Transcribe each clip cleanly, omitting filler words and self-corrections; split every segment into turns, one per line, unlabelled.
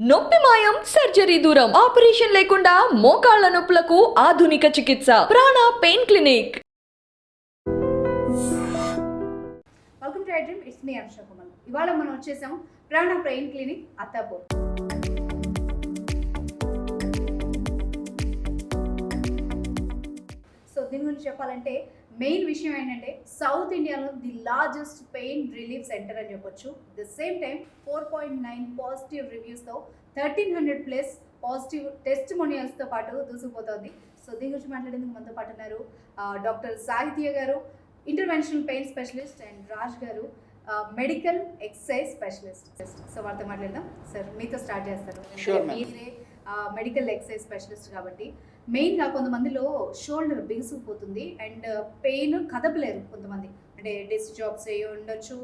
నొప్పి మాయం సర్జరీ దూరం ఆపరేషన్ లేకుండా మోకాళ్ల నొప్పులకు ఆధునిక చికిత్స ప్రాణ pain clinic.
Welcome to iDream. It's me Anusha Kumar. ఇవాళ మనం వచ్చేసాం ప్రాణ పెయిన్ క్లినిక్ అత్తాపూర్. సో దీని గురించి చెప్పాలంటే మెయిన్ విషయం ఏంటంటే సౌత్ ఇండియాలో the largest pain relief centre అని చెప్పొచ్చు. ద సేమ్ టైం 4.9 పాజిటివ్ రివ్యూస్తో 1300+ పాజిటివ్ టెస్టిమోనియల్స్తో పాటు దూసుకుపోతుంది. సో దీని గురించి మాట్లాడేందుకు మనతో పాటు ఉన్నారు డాక్టర్ సాహిత్య గారు, interventional pain specialist, and Raj గారు, మెడికల్ ఎక్సర్సైజ్ స్పెషలిస్ట్. సో వారితో మాట్లాడదాం. సార్ మీతో స్టార్ట్ చేస్తారు. మీరే మెడికల్ ఎక్సర్సైజ్ స్పెషలిస్ట్ కాబట్టి మెయిన్గా కొంతమందిలో షోల్డర్ బిగుసుకుపోతుంది అండ్ పెయిన్ కదపలేరు. కొంతమంది అంటే డెస్క్ జాబ్స్ అయ్యి ఉండొచ్చు,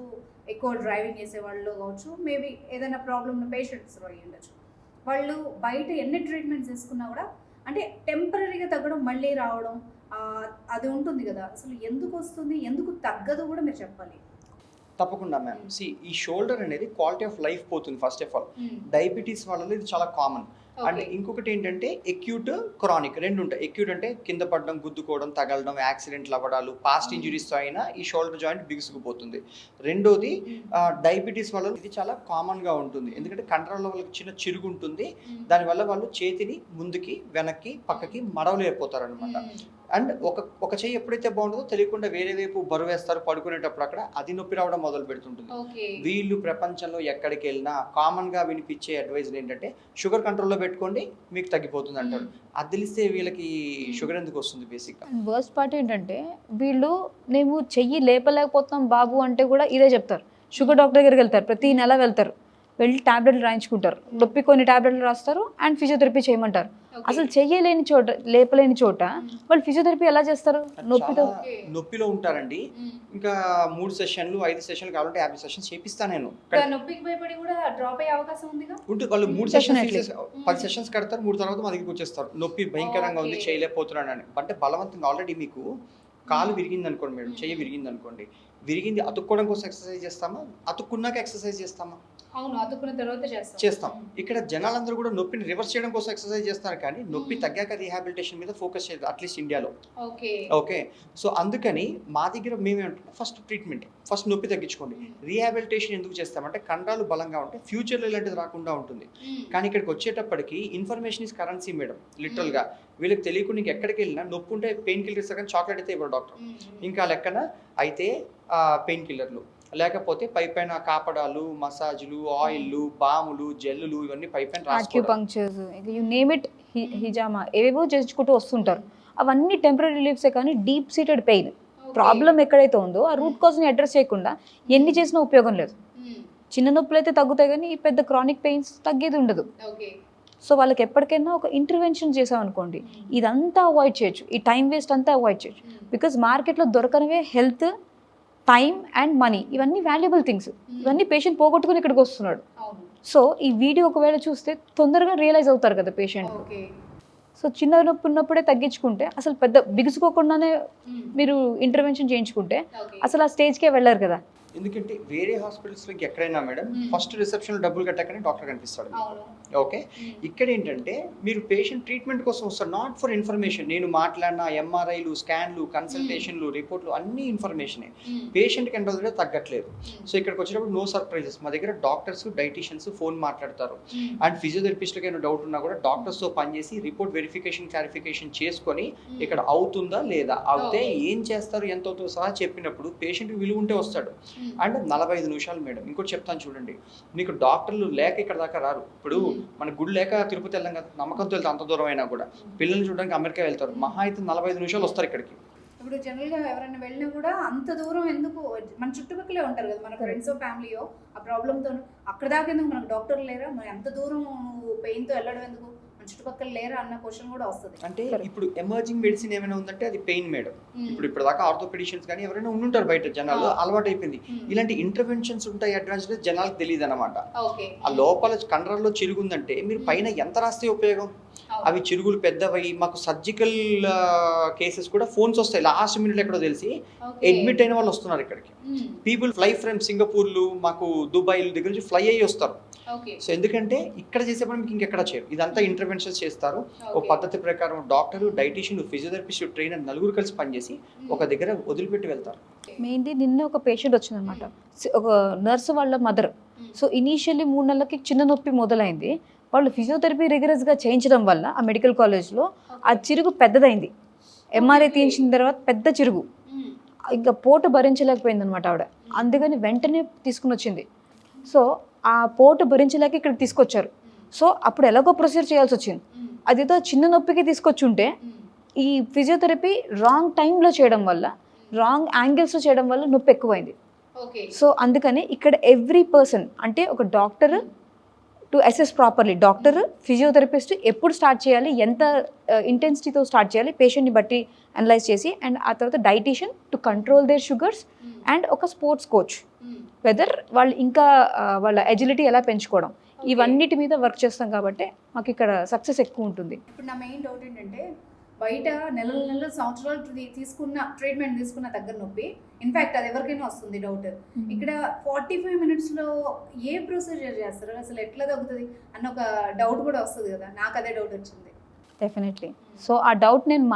ఎక్కువ డ్రైవింగ్ చేసే వాళ్ళు కావచ్చు, మేబీ ఏదైనా ప్రాబ్లం ఉన్న పేషెంట్స్ అయ్యి ఉండొచ్చు. వాళ్ళు బయట ఎన్ని ట్రీట్మెంట్స్ తీసుకున్నా కూడా అంటే టెంపరీగా తగ్గడం మళ్ళీ రావడం అది ఉంటుంది కదా. అసలు ఎందుకు వస్తుంది, ఎందుకు తగ్గదు కూడా మీరు చెప్పాలి.
తప్పకుండా మ్యామ్. ఈ షోల్డర్ అనేది క్వాలిటీ ఆఫ్ లైఫ్ పోతుంది. ఫస్ట్ ఆఫ్ ఆల్ డయాబెటీస్ వాళ్ళలో ఇది చాలా కామన్. అండ్ ఇంకొకటి ఏంటంటే ఎక్యూట్, క్రానిక్ రెండు ఉంటాయి. ఎక్యూట్ అంటే కింద పడడం, గుద్దుకోవడం, తగలడం, యాక్సిడెంట్లు అవ్వడాలు, పాస్ట్ ఇంజురీస్తో అయినా ఈ షోల్డర్ జాయింట్ బిగుసుకుపోతుంది. రెండోది డయాబెటీస్ వల్ల ఇది చాలా కామన్గా ఉంటుంది. ఎందుకంటే కండరాల వాళ్ళకి చిన్న చిరుగు ఉంటుంది. దానివల్ల వాళ్ళు చేతిని ముందుకి, వెనక్కి, పక్కకి మడవలేకపోతారు అనమాట. అండ్ ఒక చెయ్యి ఎప్పుడైతే బాగుంటుందో తెలియకుండా వేరే వైపు బరువు వేస్తారు పడుకునేటప్పుడు, అక్కడ అది నొప్పి రావడం మొదలు పెడుతుంటుంది. వీళ్ళు ప్రపంచంలో ఎక్కడికి వెళ్ళినా కామన్గా వినిపించే అడ్వైజ్ ఏంటంటే షుగర్ కంట్రోల్లో పెట్టుకోండి, మీకు తగ్గిపోతుంది అంటారు. అది తెలిస్తే వీళ్ళకి షుగర్ ఎందుకు వస్తుంది బేసిక్గా.
వర్స్ట్ పార్ట్ ఏంటంటే వీళ్ళు మేము చెయ్యి లేపలేకపోతున్నాం బాబు అంటే కూడా ఇదే చెప్తారు. షుగర్ డాక్టర్ దగ్గరికి వెళ్తారు, ప్రతి నెల వెళ్తారు, వెళ్ళి టాబ్లెట్లు రాయించుకుంటారు, నొప్పి కొన్ని టాబ్లెట్లు రాస్తారు అండ్ ఫిజియోథెరపీ చేయమంటారు. అసలు చెయ్యలేని చోట, లేపలేని చోట వాళ్ళు ఫిజియోథెరపీ ఎలా చేస్తారు?
నొప్పిలో ఉంటారండి. ఇంకా 3 సెషన్లు 5 సెషన్లు కావాలంటే 50 సెషన్స్ చేపిస్తాను నేను.
నొప్పికి భయపడి కూడా డ్రాప్ అయ్యే అవకాశం ఉంది.
వాళ్ళు 3 సెషన్స్ 10 సెషన్స్ కడతారు, 3 తర్వాత మా దగ్గరికి వచ్చేస్తారు. నొప్పి భయంకరంగా ఉంది, చేయలేకపోతున్నాను అని. అంటే బలవంతంగా ఆల్రెడీ మీకు కాలు విరిగింది అనుకోండి మేడం, చెయ్యి విరిగింది అనుకోండి, విరిగింది అతుక్కోవడం కోసం ఎక్సర్సైజ్ చేస్తామా, అతుక్కున్నాక ఎక్సర్సైజ్ చేస్తామా?
అవును, అతుక్కున్న తర్వాత
చేస్తాం. ఇక్కడ జనాలందరూ కూడా నొప్పిని రివర్స్ చేయడం కోసం ఎక్సర్సైజ్ చేస్తారు, కానీ నొప్పి తగ్గాక రీహాబిలిటేషన్ మీద ఫోకస్ చేయదు, అట్లీస్ట్ ఇండియాలో. ఓకే, సో అందుకని మా దగ్గర మేమేమంటున్నాం, ఫస్ట్ ట్రీట్మెంట్, ఫస్ట్ నొప్పి తగ్గించుకోండి. రీహాబిలిటేషన్ ఎందుకు చేస్తామంటే కండరాలు బలంగా ఉంటే ఫ్యూచర్లో ఇలాంటిది రాకుండా ఉంటుంది. కానీ ఇక్కడికి వచ్చేటప్పటికి ఇన్ఫర్మేషన్ ఇస్ కరెన్సీ మేడం. లిటరల్గా వీళ్ళకి తెలియకుండా నీకు ఎక్కడికి వెళ్ళినా నొప్పి ఉంటే పెయిన్ కిల్లర్ ఇస్తారు, కానీ చాక్లెట్ అయితే ఇవ్వరు డాక్టర్. ఇంకా లెక్కన అయితే పెయిన్ కిల్లర్లు, లేకపోతే పైపైన కాపడాలు, మసాజ్లు, ఆయిల్లు, బాములు, జెల్లులు, ఇవన్నీ పైపైన
ఆక్యుపంక్చర్స్, యు నేమ్ ఇట్, హిజామా, ఏవేవో చేసుకుంటూ వస్తుంటారు. అవన్నీ టెంపరీ రిలీఫ్సే, కానీ డీప్ సీటెడ్ పెయిన్ ప్రాబ్లం ఎక్కడైతే ఉందో ఆ రూట్ కాజ్ని అడ్రస్ చేయకుండా ఎన్ని చేసినా ఉపయోగం లేదు. చిన్న నొప్పులు అయితే తగ్గుతాయి, కానీ పెద్ద క్రానిక్ పెయిన్స్ తగ్గేది ఉండదు. సో వాళ్ళకి ఎప్పటికైనా ఒక ఇంటర్వెన్షన్ చేసామనుకోండి, ఇదంతా అవాయిడ్ చేయొచ్చు, ఈ టైం వేస్ట్ అంతా అవాయిడ్ చేయొచ్చు. బికాజ్ మార్కెట్లో దొరకనివే హెల్త్, టైం అండ్ మనీ, ఇవన్నీ వాల్యుబుల్ థింగ్స్. ఇవన్నీ పేషెంట్ పోగొట్టుకుని ఇక్కడికి వస్తున్నాడు. సో ఈ వీడియో ఒకవేళ చూస్తే తొందరగా రియలైజ్ అవుతారు కదా పేషెంట్. సో చిన్న నొప్పి ఉన్నప్పుడే తగ్గించుకుంటే, అసలు పెద్ద బిగుసుకోకుండానే మీరు ఇంటర్వెన్షన్ చేయించుకుంటే అసలు ఆ స్టేజ్కే వెళ్ళారు కదా.
ఎందుకంటే వేరే హాస్పిటల్స్లోకి ఎక్కడైనా మేడం ఫస్ట్ రిసెప్షన్లో డబ్బులు కట్టకనే డాక్టర్ కనిపిస్తాడు. ఓకే, ఇక్కడ ఏంటంటే మీరు పేషెంట్ ట్రీట్మెంట్ కోసం వస్తారు, నాట్ ఫర్ ఇన్ఫర్మేషన్. నేను మాట్లాడిన ఎంఆర్ఐలు, స్కాన్లు, కన్సల్టేషన్లు, రిపోర్ట్లు అన్ని ఇన్ఫర్మేషనే. పేషెంట్కి ఎంత అవుతుందో తగ్గట్లేదు. సో ఇక్కడికి వచ్చినప్పుడు నో సర్ప్రైజెస్. మా దగ్గర డాక్టర్స్, డైటీషియన్స్ ఫోన్ మాట్లాడతారు. అండ్ ఫిజియోథెరపిస్ట్కి ఏమైనా డౌట్ ఉన్నా కూడా డాక్టర్స్తో పనిచేసి రిపోర్ట్ వెరిఫికేషన్, క్లారిఫికేషన్ చేసుకొని ఇక్కడ అవుతుందా లేదా, అవుతే ఏం చేస్తారు, ఎంత అవుతుందో సహా చెప్పినప్పుడు పేషెంట్కి విలువ ఉంటే వస్తాడు. అండ్ 45 నిమిషాలు మేడం. ఇంకోటి చెప్తాను చూడండి, మీకు డాక్టర్లు లేక ఇక్కడ దాకా రారు. ఇప్పుడు మన గుడి లేక తిరుపతి వెళ్ళాం కదా, నమ్మకంతో వెళ్తే అంత దూరం అయినా కూడా పిల్లల్ని చూడడానికి అమెరికా వెళ్తారు, మహా అయితే 45 నిమిషాలు వస్తారు ఇక్కడికి.
ఇప్పుడు జనరల్గా ఎవరైనా వెళ్ళినా కూడా అంత దూరం ఎందుకు, మన చుట్టుపక్కలే ఉంటారు కదా, మన ఫ్రెండ్స్ ఫ్యామిలీయో ఆ ప్రాబ్లంతో అక్కడ దాకా ఎందుకు, మనకు డాక్టర్ లేరా, మరి అంత దూరం పెయిన్తో వెళ్ళడం ఎందుకు, చుట్టుపక్కల లేరా అన్న క్వశ్చన్ కూడా వస్తుంది.
అంటే ఇప్పుడు ఎమర్జింగ్ మెడిసిన్ ఏమైనా ఉందంటే అది పెయిన్ మేడం. ఇప్పుడు దాకా ఆర్థోపెడిషియన్స్ కానీ ఎవరైనా ఉండుంటారు బయట, జనాలు అలవాటు అయిపోయింది. ఇలాంటి ఇంటర్వెన్షన్స్ ఉంటాయి అడ్వాన్స్ జనాలకు తెలియదు అనమాట. ఆ లోపల కండరాల్లో చిరుగుందంటే మీరు పైన ఎంత రాస్తే ఉపయోగం? అవి చిరుగులు పెద్దవై మాకు సర్జికల్ కేసెస్ కూడా ఫోన్స్ వస్తాయి లాస్ట్ మినిట్ ఎక్కడో తెలిసి అడ్మిట్ అయిన వాళ్ళు వస్తున్నారు ఇక్కడికి. పీపుల్ ఫ్లై ఫ్రమ్ సింగపూర్లు, మాకు దుబాయ్ దగ్గర నుంచి ఫ్లై అయ్యి వస్తారు.
ఓకే
సో ఎందుకంటే ఇక్కడ చేసేప్పుడు మీకు ఇంకెక్కడ చేయరు, ఇదంతా ఇంటర్వెన్షన్స్ చేస్తారు. ఒక
Okay.
పద్ధతి ప్రకారం డాక్టర్, డైటీషియన్, ఫిజియోథెరపిస్ట్, ట్రైనర్ నలుగురు కలిసి పనిచేసి ఒక దగ్గర వదిలిపెట్టి వెళ్తారు.
మెయిన్లీ నిన్న ఒక పేషెంట్ వచ్చిందనమాట, ఒక నర్సు వాళ్ళ మదర్. సో ఇనీషియల్లీ 3 నెలలకి చిన్న నొప్పి మొదలైంది. వాళ్ళు ఫిజియోథెరపీ రిగరస్గా చేయించడం వల్ల ఆ మెడికల్ కాలేజ్లో ఆ చిరుగు పెద్దదైంది. ఎంఆర్ఐ తీయించిన తర్వాత పెద్ద చిరుగు, ఇంకా పోటు భరించలేకపోయింది అనమాట ఆవిడ. అందుకని వెంటనే తీసుకుని వచ్చింది. సో ఆ పోటు భరించలేక ఇక్కడికి తీసుకొచ్చారు. సో అప్పుడు ఎలాగో ప్రొసీజర్ చేయాల్సి వచ్చింది. అదేదో చిన్న నొప్పికి తీసుకొచ్చి ఉంటే ఈ ఫిజియోథెరపీ రాంగ్ టైంలో చేయడం వల్ల, రాంగ్ యాంగిల్స్లో చేయడం వల్ల నొప్పి ఎక్కువైంది.
ఓకే
సో అందుకని ఇక్కడ ఎవ్రీ పర్సన్ అంటే ఒక doctor to assess properly, doctor physiotherapist ఎప్పుడు స్టార్ట్ చేయాలి, ఎంత ఇంటెన్సిటీతో స్టార్ట్ చేయాలి పేషెంట్ని బట్టి అనలైజ్ చేసి, అండ్ ఆ తర్వాత dietician to control their sugars, and ఒక స్పోర్ట్స్ కోచ్ వెదర్ వాళ్ళు ఇంకా వాళ్ళ ఎజిలిటీ ఎలా పెంచుకోవడం, ఇవన్నిటి మీద వర్క్ చేస్తాం కాబట్టి మాకు ఇక్కడ సక్సెస్ ఎక్కువ ఉంటుంది.
ఇప్పుడు నా మెయిన్ డౌట్ ఏంటంటే బయట నెలల సంవత్సరాలు ట్రీట్మెంట్ తీసుకున్న దగ్గర నొప్పి, ఇన్ఫాక్ట్ అది ఎవరికైనా వస్తుంది డౌట్. ఇక్కడ 45 minutesలో ఏ ప్రొసీజర్ చేస్తారు, అసలు ఎట్లా తగ్గుతుంది అన్న ఒక డౌట్ కూడా వస్తుంది కదా, నాకు అదే డౌట్ వచ్చింది.
డెఫినెట్లీ. సో ఆ డౌట్ నేను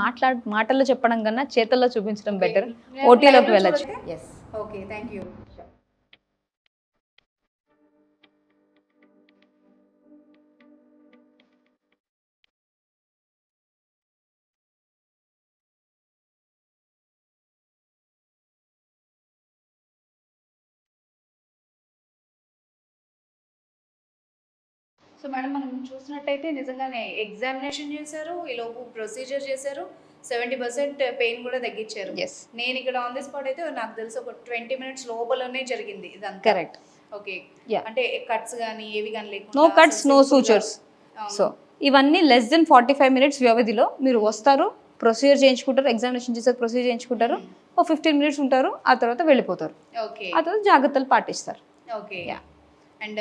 మాటల్లో చెప్పడం కన్నా చేతల్లో చూపించడం బెటర్. ఓటీలోకి వెళ్ళచ్చు. Yes.
Okay, thank you. So madam మనం చూసినట్టయితే నిజంగానే ఎగ్జామినేషన్ చేశారు, ఈలోపు ప్రొసీజర్ చేశారు, 70% పెయిన్ కూడా తగ్గించారు.
Yes.
నేను ఇక్కడ ఆన్ ది స్పాట్ అయితే నాకు తెలిసి ఒక 20 minutes లోపలనే జరిగింది ఇదంతా.
కరెక్ట్.
ఓకే.
Yeah.
అంటే కట్స్ కానీ ఏవి కానీ లేకుండా
no cuts, no sutures. So ఇవన్నీ లెస్ దెన్ 45 minutes వ్యవధిలో మీరు వస్తారు, ప్రొసీజర్ చేయించుకుంటారు, ఎగ్జామినేషన్ చేసే ప్రొసీజర్ చేయించుకుంటారు, ఒక 15 minutes ఉంటారు, ఆ తర్వాత వెళ్ళిపోతారు.
ఓకే.
ఆ తర్వాత జాగ్రత్తలు పాటిస్తారు.
ఓకే.
Yeah.
అండ్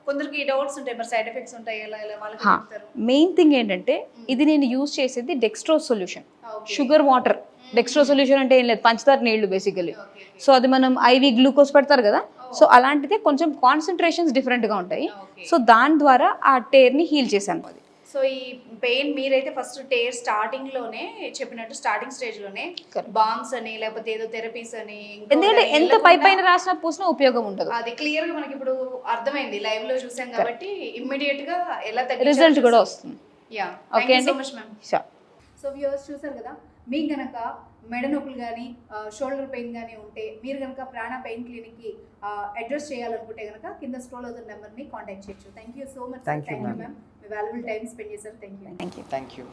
కొందరికి డౌట్స్ ఉంటాయి, మరి సైడ్ ఎఫెక్ట్స్ ఉంటాయి, ఎలా వాళ్ళకి చెప్తారు.
మెయిన్ థింగ్ ఏంటంటే ఇది నేను యూజ్ చేసేది dextrose solution, sugar water. Dextrose solution అంటే ఏం లేదు, పంచదార నీళ్లు బేసికలీ. సో అది మనం ఐవి గ్లూకోజ్ పెడతారు కదా, సో అలాంటిదే కొంచెం కాన్సన్ట్రేషన్స్ డిఫరెంట్గా ఉంటాయి. సో దాని ద్వారా ఆ టేర్ని హీల్ చేశాను. అది
సో ఈ పెయిన్ మీరైతే ఫస్ట్ టేర్ స్టార్టింగ్ లోనే చెప్పినట్టు స్టార్టింగ్ స్టేజ్ లోనే బాంబ్స్ అని లేకపోతే ఏదో థెరపీస్ అని,
ఎందుకంటే ఎంత పైన రాసినా పూసినా ఉపయోగం ఉండదు.
అది క్లియర్ గా మనకి ఇప్పుడు అర్థమైంది, లైవ్ లో చూసాం కాబట్టి ఇమ్మీడియట్ గా ఎలా
రిజల్ట్ కూడా వస్తుంది.
Yeah,
okay
so much ma'am. So viewers చూసారు కదా, మీకు గనక మెడ నొప్పులు కానీ షోల్డర్ పెయిన్ కానీ ఉంటే మీరు కనుక ప్రాణ పెయిన్ క్లినిక్కి అడ్రస్ చేయాలనుకుంటే కనుక కింద స్క్రోల్ అవుతున్న నెంబర్ని కాంటాక్ట్ చేయొచ్చు. Thank you so much.
Thank you,
ma'am. మీ వాల్యుబుల్ టైం స్పెండ్ చేశారు. Thank you.
Thank you.
Thank you.